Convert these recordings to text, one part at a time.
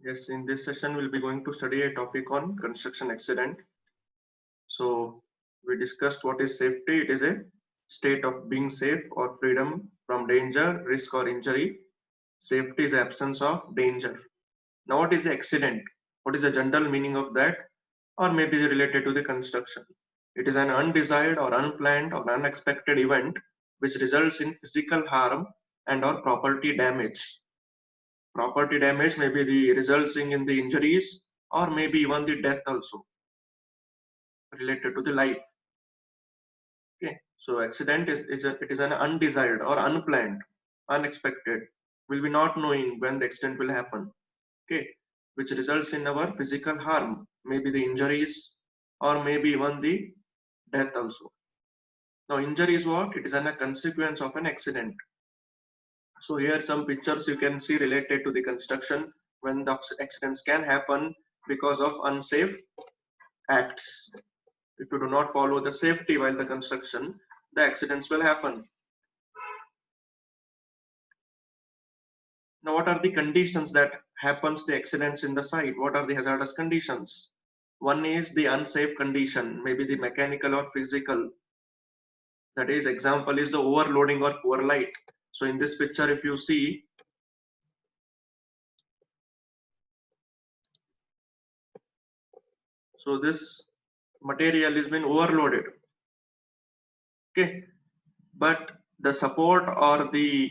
Yes, in this session, we'll be going to study a topic on construction accident. So we discussed what is safety. It is a state of being safe or freedom from danger, risk or injury. Safety is absence of danger. Now, what is the accident? What is the general meaning of that? Or maybe related to the construction. It is an undesired or unplanned or unexpected event which results in physical harm and or property damage. Property damage may be the resulting in the injuries or maybe even the death also related to the life. Okay, so accident it is an undesired or unplanned, unexpected. We'll be not knowing when the accident will happen. Okay, which results in our physical harm, maybe the injuries or maybe even the death also. Now, injury is what? It is a consequence of an accident. So here some pictures you can see related to the construction when the accidents can happen because of unsafe acts. If you do not follow the safety while the construction, the accidents will happen. Now, what are the conditions that happens the accidents in the site? What are the hazardous conditions? One is the unsafe condition, maybe the mechanical or physical. That is, example is the overloading or poor light. So in this picture, if you see, so this material has been overloaded. Okay, but the support or the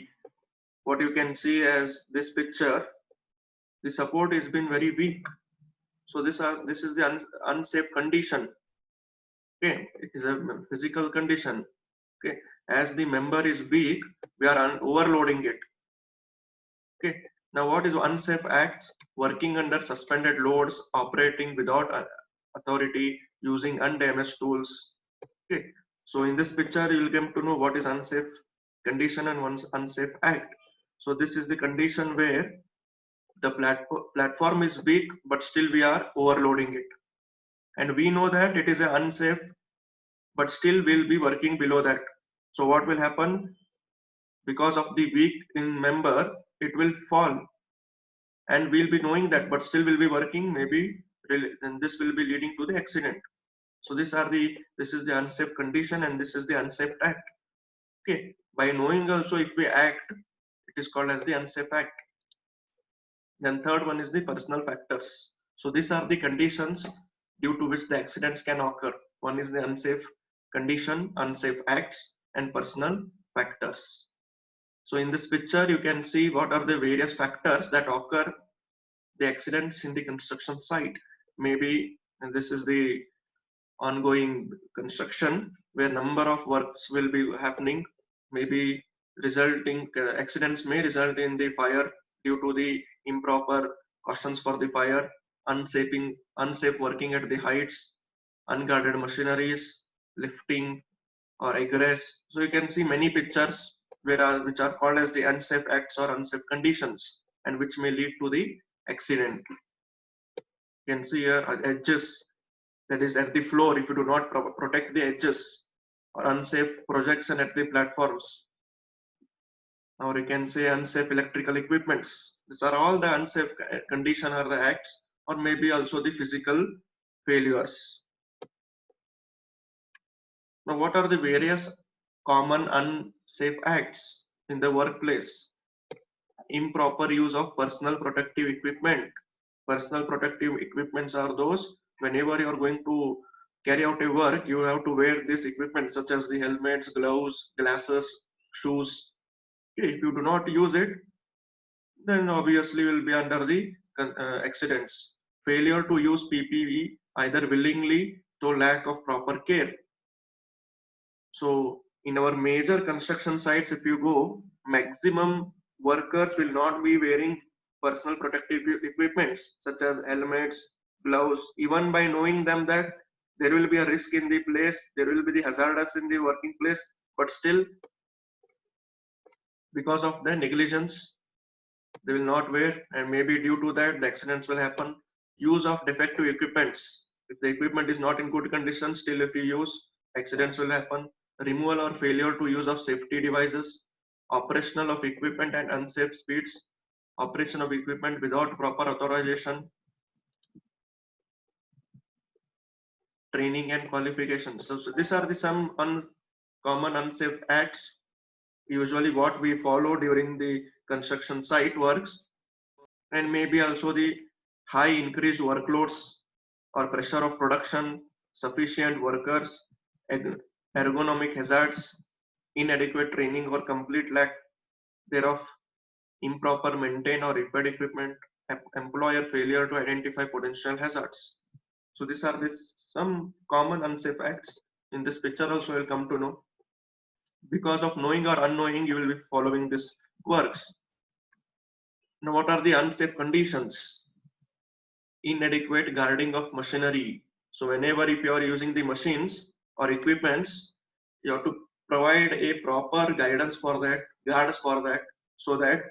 what you can see as this picture, the support has been very weak. So this is the unsafe condition. Okay, it is a physical condition. Okay, as the member is weak, we are overloading it. Okay, now what is unsafe acts? Working under suspended loads, operating without authority, using undamaged tools. Okay, so in this picture you will come to know what is unsafe condition and one's unsafe act. So this is the condition where the platform is weak, but still we are overloading it, and we know that it is unsafe, but still we'll be working below that. So what will happen? Because of the weak in member, it will fall, and we'll be knowing that, but still we'll be working. Maybe and this will be leading to the accident. So this is the unsafe condition, and this is the unsafe act. Okay, by knowing also if we act, it is called as the unsafe act. Then third one is the personal factors. So these are the conditions due to which the accidents can occur. One is the unsafe condition, unsafe acts, and personal factors. So in this picture, you can see what are the various factors that occur the accidents in the construction site. Maybe, and this is the ongoing construction where number of works will be happening. Maybe resulting accidents may result in the fire due to the improper cautions for the fire, unsafe working at the heights, unguarded machineries, lifting or egress. So you can see many pictures which are called as the unsafe acts or unsafe conditions, and which may lead to the accident. You can see here edges, that is at the floor. If you do not protect the edges, or unsafe projection at the platforms, or you can say unsafe electrical equipments. These are all the unsafe condition or the acts, or maybe also the physical failures. Now, what are the various common unsafe acts in the workplace? Improper use of personal protective equipment. Personal protective equipments are those whenever you are going to carry out a work, you have to wear this equipment such as the helmets, gloves, glasses, shoes. Okay, if you do not use it, then obviously will be under the accidents. Failure to use PPE either willingly to lack of proper care. So in our major construction sites, if you go, maximum workers will not be wearing personal protective equipments such as helmets, gloves, even by knowing them that there will be a risk in the place, there will be the hazardous in the working place, but still because of the negligence, they will not wear, and maybe due to that the accidents will happen. Use of defective equipments. If the equipment is not in good condition, still if you use, accidents will happen. Removal or failure to use of safety devices, operational of equipment at unsafe speeds, operation of equipment without proper authorization, training and qualifications. So these are the some common unsafe acts, usually what we follow during the construction site works, and maybe also the high increased workloads or pressure of production, sufficient workers, ergonomic hazards, inadequate training or complete lack thereof, improper maintained or repaired equipment, employer failure to identify potential hazards. So these are some common unsafe acts. In this picture also you'll come to know. Because of knowing or unknowing, you will be following this works. Now, what are the unsafe conditions? Inadequate guarding of machinery. So whenever if you are using the machines or equipments, you have to provide a proper guidance for that, guards for that, so that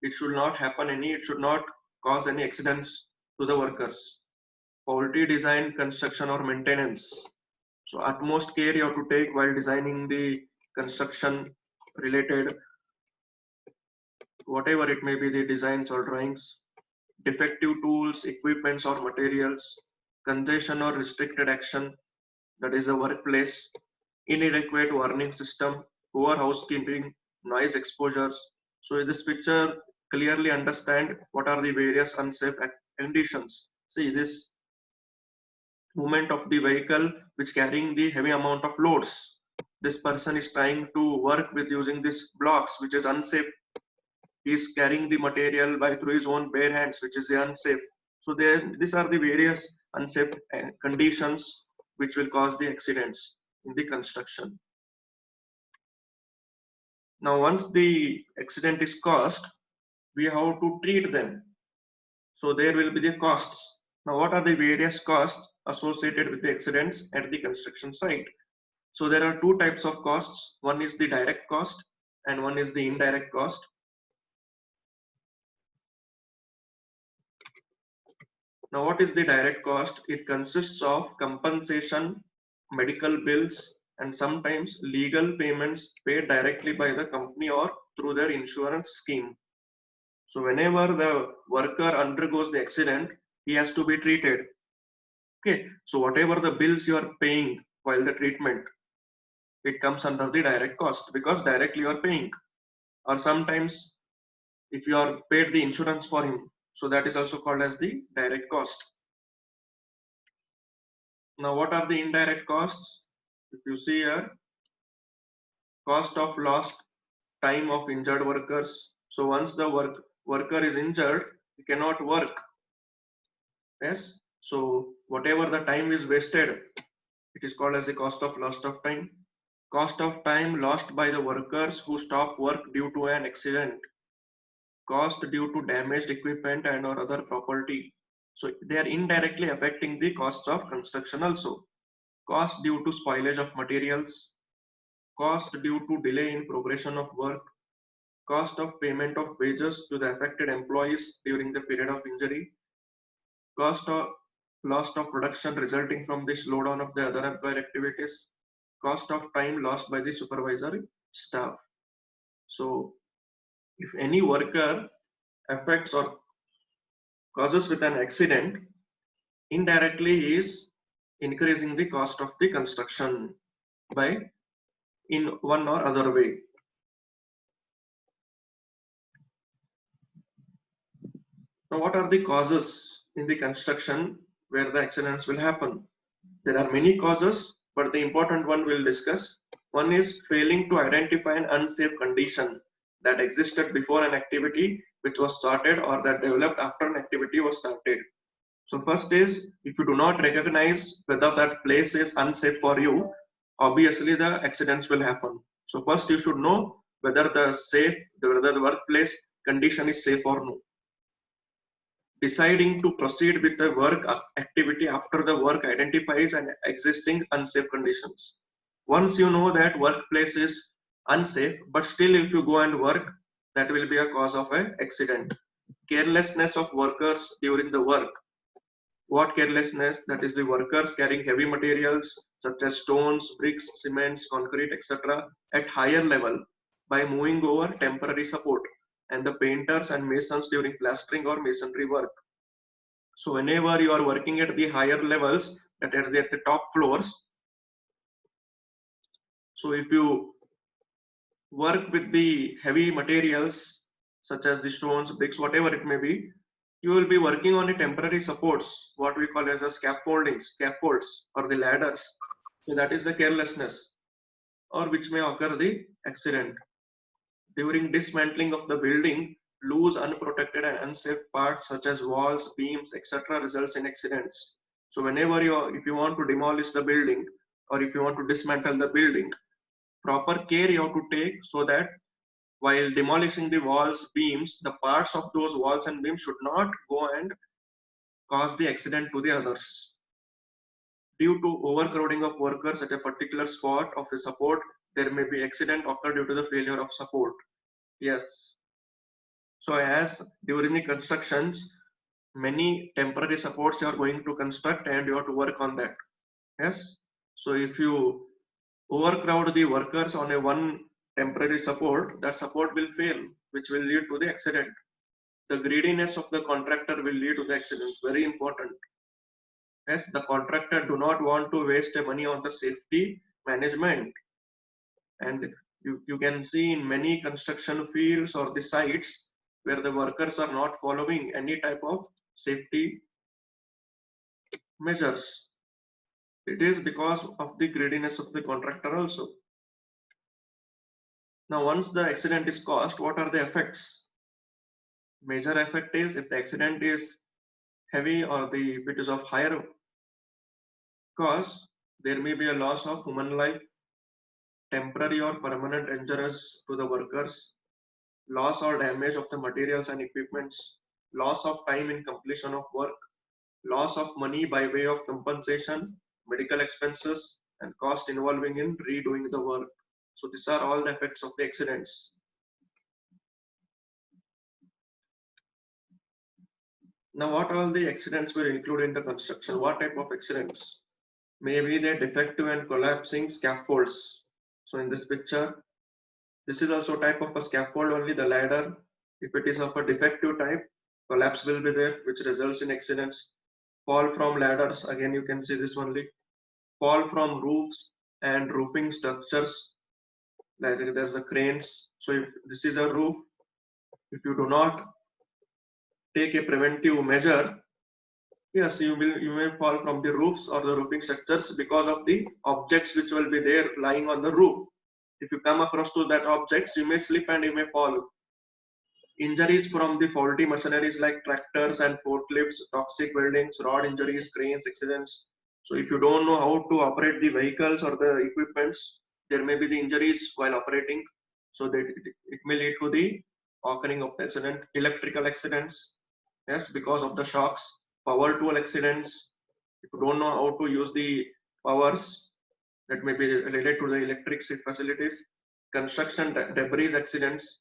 it should not happen it should not cause any accidents to the workers. Faulty design, construction or maintenance. So utmost care you have to take while designing the construction related, whatever it may be, the designs or drawings. Defective tools, equipments or materials, congestion or restricted action, that is a workplace, inadequate warning system, poor housekeeping, noise exposures. So in this picture, clearly understand what are the various unsafe conditions. See this movement of the vehicle which carrying the heavy amount of loads. This person is trying to work with using these blocks, which is unsafe. He is carrying the material by through his own bare hands, which is unsafe. So these are the various unsafe conditions which will cause the accidents in the construction. Now, once the accident is caused, we have to treat them. So there will be the costs. Now, what are the various costs associated with the accidents at the construction site? So there are two types of costs. One is the direct cost and one is the indirect cost. Now, what is the direct cost? It consists of compensation, medical bills, and sometimes legal payments paid directly by the company or through their insurance scheme. So whenever the worker undergoes the accident, he has to be treated. Okay, so whatever the bills you are paying while the treatment, it comes under the direct cost because directly you are paying. Or sometimes if you are paid the insurance for him, so that is also called as the direct cost. Now, what are the indirect costs? If you see here, cost of lost time of injured workers. So once the worker is injured, he cannot work. Yes. So whatever the time is wasted, it is called as the cost of loss of time. Cost of time lost by the workers who stop work due to an accident. Cost due to damaged equipment and or other property. So they are indirectly affecting the cost of construction also. Cost due to spoilage of materials, cost due to delay in progression of work, cost of payment of wages to the affected employees during the period of injury, cost of loss of production resulting from the slowdown of the other employer activities, cost of time lost by the supervisory staff. So if any worker affects or causes with an accident, indirectly he is increasing the cost of the construction by in one or other way. Now, what are the causes in the construction where the accidents will happen? There are many causes, but the important one we'll discuss. One is failing to identify an unsafe condition that existed before an activity which was started or that developed after an activity was started. So first is, if you do not recognize whether that place is unsafe for you, obviously the accidents will happen. So first you should know whether the workplace condition is safe or no. Deciding to proceed with the work activity after the work identifies an existing unsafe conditions. Once you know that workplace is unsafe, but still if you go and work, that will be a cause of an accident. Carelessness of workers during the work. What carelessness? That is the workers carrying heavy materials such as stones, bricks, cements, concrete, etc. at higher level by moving over temporary support. and the painters and masons during plastering or masonry work. So whenever you are working at the higher levels, at the top floors, so if you work with the heavy materials such as the stones, bricks, whatever it may be, you will be working on the temporary supports, what we call as a scaffolds or the ladders. So that is the carelessness, or which may occur the accident. During dismantling of the building, loose, unprotected and unsafe parts such as walls, beams, etc. results in accidents. So whenever if you want to demolish the building or if you want to dismantle the building, proper care you have to take so that while demolishing the walls, beams, the parts of those walls and beams should not go and cause the accident to the others. Due to overcrowding of workers at a particular spot of a support, there may be accident occur due to the failure of support. Yes. So as during the constructions, many temporary supports you are going to construct and you have to work on that. Yes. So if you overcrowd the workers on a one temporary support, that support will fail, which will lead to the accident. The greediness of the contractor will lead to the accident. Very important. Yes, the contractor do not want to waste money on the safety management. And you can see in many construction fields or the sites where the workers are not following any type of safety measures. It is because of the greediness of the contractor also. Now, once the accident is caused, what are the effects? Major effect is if the accident is heavy or if it is of higher cause, there may be a loss of human life, temporary or permanent injuries to the workers, loss or damage of the materials and equipments, loss of time in completion of work, loss of money by way of compensation, medical expenses, and cost involving in redoing the work. So these are all the effects of the accidents. Now, what all the accidents will include in the construction? What type of accidents? Maybe the defective and collapsing scaffolds. So in this picture, this is also type of a scaffold only, the ladder. If it is of a defective type, collapse will be there, which results in accidents. Fall from ladders, again you can see this only. Fall from roofs and roofing structures, like there's the cranes. So if this is a roof, if you do not take a preventive measure, yes, you may fall from the roofs or the roofing structures because of the objects which will be there lying on the roof. If you come across to that objects, you may slip and you may fall. Injuries from the faulty machineries like tractors and forklifts, toxic weldings, rod injuries, cranes, accidents. So if you don't know how to operate the vehicles or the equipments, there may be the injuries while operating. So that it may lead to the occurring of the accident. Electrical accidents, yes, because of the shocks. Power tool accidents. If you don't know how to use the powers, that may be related to the electric facilities. Construction debris accidents,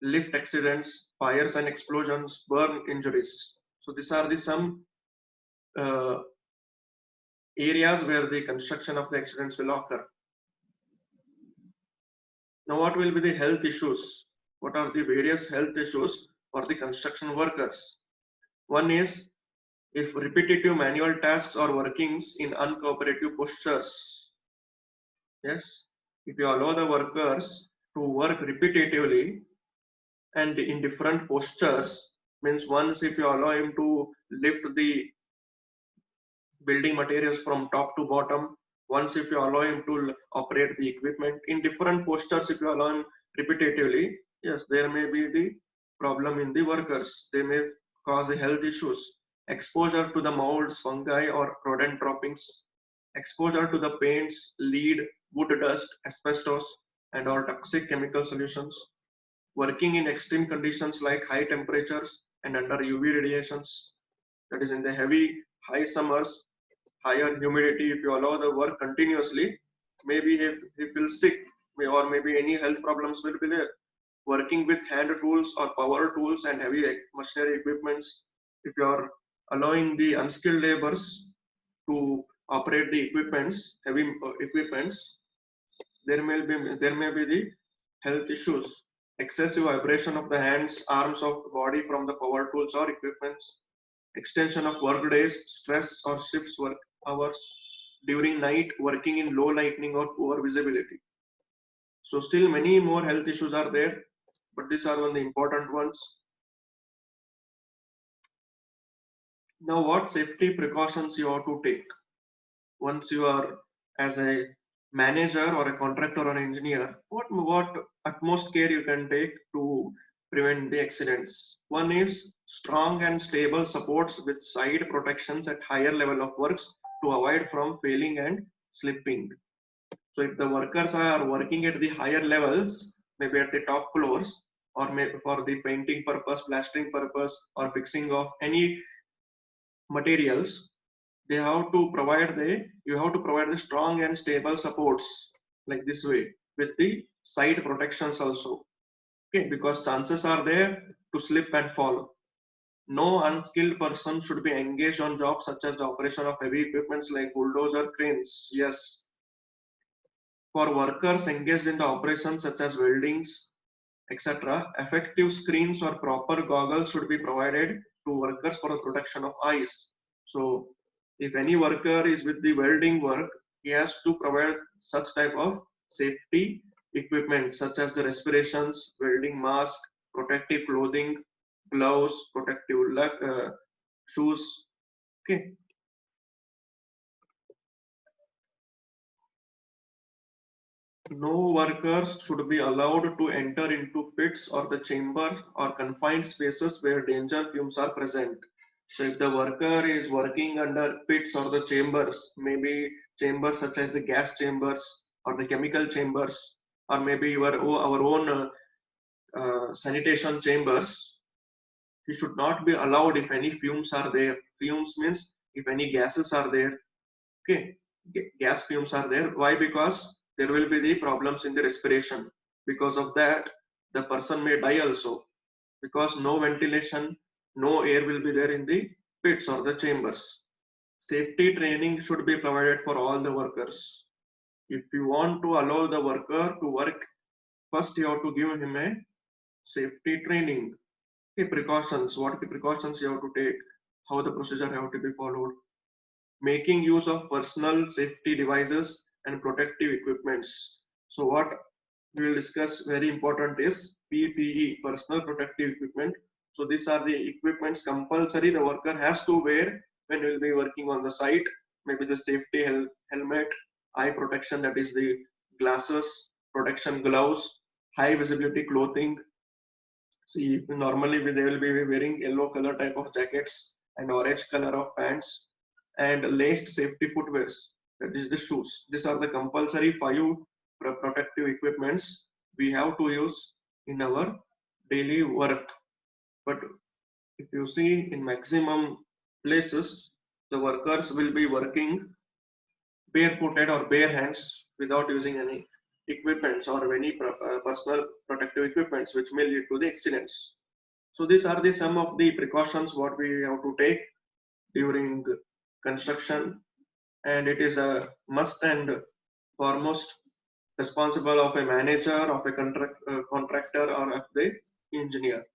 lift accidents, fires and explosions, burn injuries. So these are the some uh, areas where the construction of the accidents will occur. Now, what will be the health issues? What are the various health issues for the construction workers? One is if repetitive manual tasks or workings in uncooperative postures. Yes, if you allow the workers to work repetitively and in different postures, means once if you allow him to lift the building materials from top to bottom, once if you allow him to operate the equipment in different postures, if you allow him repetitively, yes, there may be the problem in the workers. They may cause health issues. Exposure to the molds, fungi or rodent droppings, exposure to the paints, lead, wood dust, asbestos and or toxic chemical solutions, working in extreme conditions like high temperatures and under UV radiations, that is in the heavy high summers, higher humidity. If you allow the work continuously, maybe if he feels sick or maybe any health problems will be there. Working with hand tools or power tools and heavy machinery equipments, if you are allowing the unskilled laborers to operate the equipments, heavy equipments, there may be the health issues. excessive vibration of the hands, arms of the body from the power tools or equipments, extension of work days, stress or shifts work hours during night, working in low lighting or poor visibility. So still many more health issues are there, but these are one of the important ones. Now, what safety precautions you have to take once you are as a manager or a contractor or an engineer? What utmost care you can take to prevent the accidents? One is strong and stable supports with side protections at higher level of works to avoid from failing and slipping. So if the workers are working at the higher levels, maybe at the top floors, or maybe for the painting purpose, plastering purpose, or fixing of any materials, they have to provide you have to provide the strong and stable supports like this way with the side protections also. Okay, because chances are there to slip and fall. No unskilled person should be engaged on jobs such as the operation of heavy equipments like bulldozer cranes. Yes, for workers engaged in the operations such as weldings, etc., effective screens or proper goggles should be provided to workers for the protection of eyes. So, if any worker is with the welding work, he has to provide such type of safety equipment such as the respirations, welding mask, protective clothing, gloves, protective shoes. Okay. No workers should be allowed to enter into pits or the chambers or confined spaces where danger fumes are present. So if the worker is working under pits or the chambers, maybe chambers such as the gas chambers or the chemical chambers, or maybe our own sanitation chambers, he should not be allowed if any fumes are there. Fumes means if any gases are there. Okay, gas fumes are there. Why? Because there will be the problems in the respiration. Because of that, the person may die also, because no ventilation, no air will be there in the pits or the chambers. Safety training should be provided for all the workers. If you want to allow the worker to work, first you have to give him a safety training. Okay, precautions, what the precautions you have to take, how the procedure have to be followed, making use of personal safety devices and protective equipments. So what we will discuss very important is PPE, personal protective equipment. So these are the equipments compulsory the worker has to wear when he will be working on the site. Maybe the safety helmet, eye protection, that is the glasses, protection gloves, high visibility clothing. See, normally they will be wearing yellow color type of jackets and orange color of pants and laced safety footwears. That is the shoes. These are the compulsory 5 protective equipments we have to use in our daily work. But if you see in maximum places, the workers will be working barefooted or bare hands without using any equipments or any personal protective equipments, which may lead to the accidents. So these are the some of the precautions what we have to take during construction, and it is a must and foremost responsible of a manager, of a contractor, or of the engineer.